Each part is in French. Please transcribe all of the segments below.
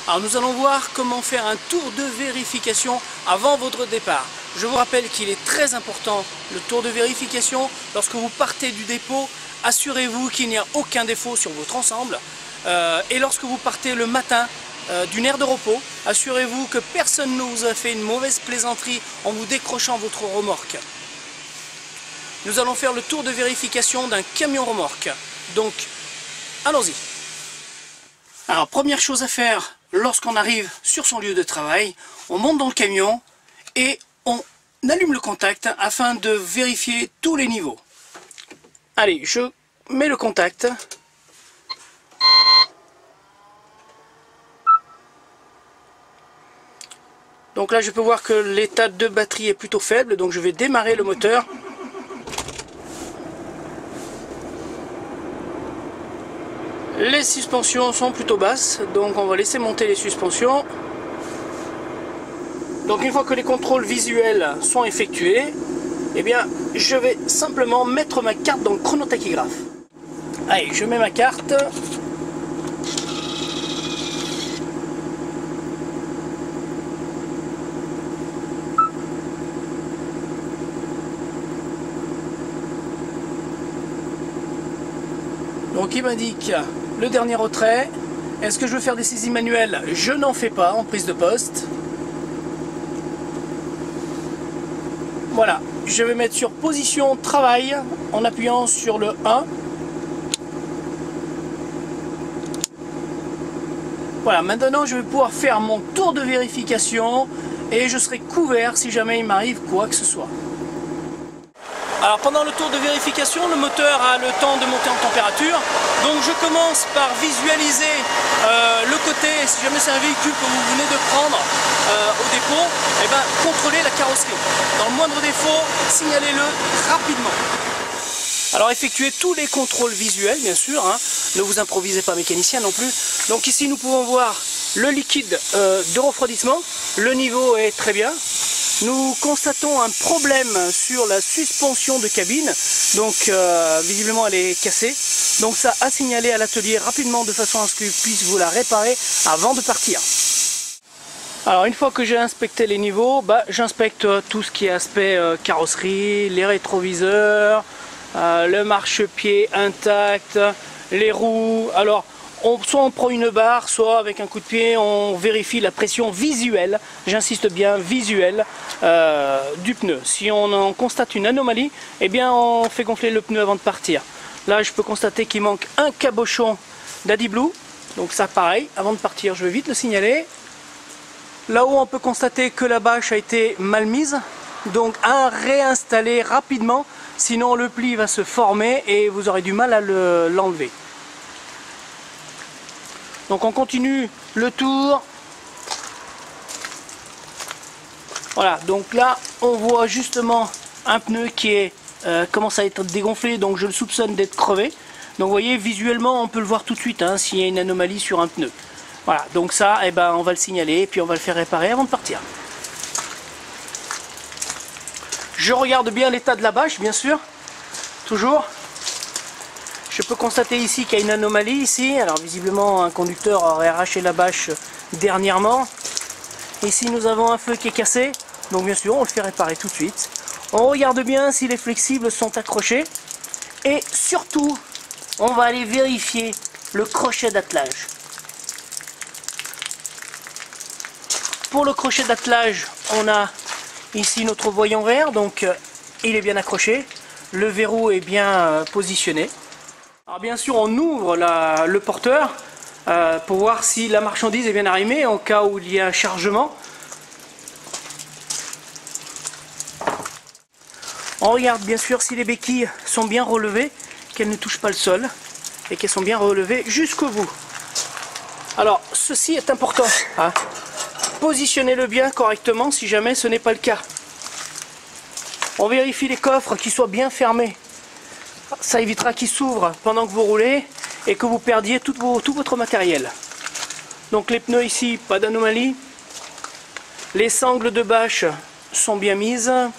Alors nous allons voir comment faire un tour de vérification avant votre départ. Je vous rappelle qu'il est très important le tour de vérification. Lorsque vous partez du dépôt, assurez-vous qu'il n'y a aucun défaut sur votre ensemble. Et lorsque vous partez le matin d'une aire de repos, assurez-vous que personne ne vous a fait une mauvaise plaisanterie en vous décrochant votre remorque. Nous allons faire le tour de vérification d'un camion remorque. Donc, allons-y. Alors, première chose à faire lorsqu'on arrive sur son lieu de travail, on monte dans le camion et on allume le contact afin de vérifier tous les niveaux. Allez, je mets le contact. Donc là, je peux voir que l'état de batterie est plutôt faible, donc je vais démarrer le moteur. Les suspensions sont plutôt basses, donc on va laisser monter les suspensions. Donc une fois que les contrôles visuels sont effectués, eh bien je vais simplement mettre ma carte dans le chronotachygraphe. Allez, je mets ma carte. Donc il m'indique le dernier retrait. Est-ce que je veux faire des saisies manuelles? Je n'en fais pas en prise de poste. Voilà, je vais mettre sur position travail en appuyant sur le 1. Voilà, maintenant je vais pouvoir faire mon tour de vérification et je serai couvert si jamais il m'arrive quoi que ce soit. Alors pendant le tour de vérification, le moteur a le temps de monter en température. Donc je commence par visualiser le côté, si jamais c'est un véhicule que vous venez de prendre au dépôt, et ben, contrôlez la carrosserie. Dans le moindre défaut, signalez-le rapidement. Alors effectuez tous les contrôles visuels bien sûr, hein. Ne vous improvisez pas mécanicien non plus. Donc ici nous pouvons voir le liquide de refroidissement, le niveau est très bien. Nous constatons un problème sur la suspension de cabine, donc visiblement elle est cassée. Donc ça a signalé à l'atelier rapidement de façon à ce qu'il puisse vous la réparer avant de partir. Alors une fois que j'ai inspecté les niveaux, j'inspecte tout ce qui est aspect carrosserie, les rétroviseurs, le marchepied intact, les roues. Alors soit on prend une barre, soit avec un coup de pied on vérifie la pression visuelle, j'insiste bien visuelle, du pneu. Si on en constate une anomalie, eh bien on fait gonfler le pneu avant de partir. Là je peux constater qu'il manque un cabochon d'Adi-Blue, donc ça pareil, avant de partir je vais vite le signaler. Là-haut on peut constater que la bâche a été mal mise, donc à réinstaller rapidement, sinon le pli va se former et vous aurez du mal à l'enlever. Donc on continue le tour. Voilà, donc là on voit justement un pneu qui commence à être dégonflé, donc je le soupçonne d'être crevé. Donc vous voyez, visuellement on peut le voir tout de suite hein, s'il y a une anomalie sur un pneu. Voilà, donc ça on va le signaler et puis on va le faire réparer avant de partir. Je regarde bien l'état de la bâche bien sûr, toujours. Je peux constater ici qu'il y a une anomalie ici. Alors visiblement un conducteur aurait arraché la bâche dernièrement. Ici nous avons un feu qui est cassé. Donc bien sûr on le fait réparer tout de suite. On regarde bien si les flexibles sont accrochés. Et surtout on va aller vérifier le crochet d'attelage. Pour le crochet d'attelage on a ici notre voyant vert. Donc il est bien accroché. Le verrou est bien positionné. Alors bien sûr on ouvre le porteur pour voir si la marchandise est bien arrimée en cas où il y a un chargement. On regarde bien sûr si les béquilles sont bien relevées, qu'elles ne touchent pas le sol et qu'elles sont bien relevées jusqu'au bout. Alors ceci est important, hein. Positionnez-le bien correctement si jamais ce n'est pas le cas. On vérifie les coffres qui soient bien fermés. Ça évitera qu'il s'ouvre pendant que vous roulez et que vous perdiez tout votre matériel. Donc les pneus ici, pas d'anomalie. Les sangles de bâche sont bien mises. Alors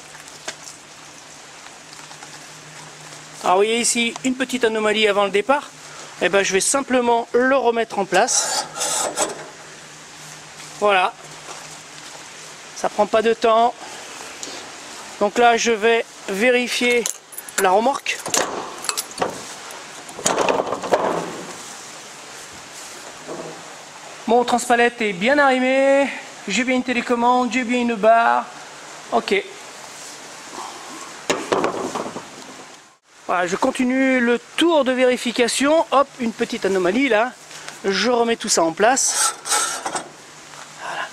vous voyez ici une petite anomalie avant le départ. Je vais simplement le remettre en place. Voilà. Ça prend pas de temps. Donc là, je vais vérifier la remorque. Mon transpalette est bien arrimé. J'ai bien une télécommande, j'ai bien une barre. Ok. Voilà, je continue le tour de vérification. Hop, une petite anomalie là. Je remets tout ça en place. Voilà.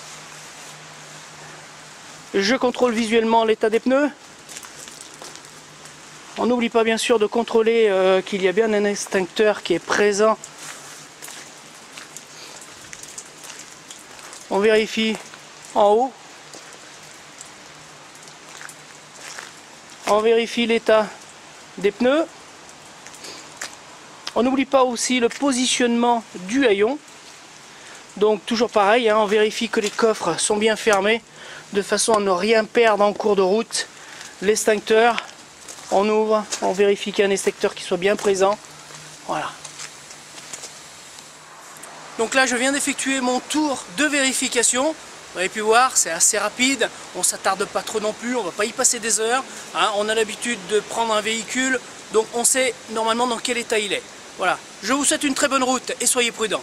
Je contrôle visuellement l'état des pneus. On n'oublie pas bien sûr de contrôler qu'il y a bien un extincteur qui est présent. On vérifie en haut. On vérifie l'état des pneus. On n'oublie pas aussi le positionnement du haillon. Donc toujours pareil, hein, on vérifie que les coffres sont bien fermés de façon à ne rien perdre en cours de route. L'extincteur, on ouvre, on vérifie qu'il y a un extincteur qui soit bien présent. Voilà. Donc là je viens d'effectuer mon tour de vérification. Vous avez pu voir, c'est assez rapide, on ne s'attarde pas trop non plus, on ne va pas y passer des heures. Hein, on a l'habitude de prendre un véhicule, donc on sait normalement dans quel état il est. Voilà, je vous souhaite une très bonne route et soyez prudents.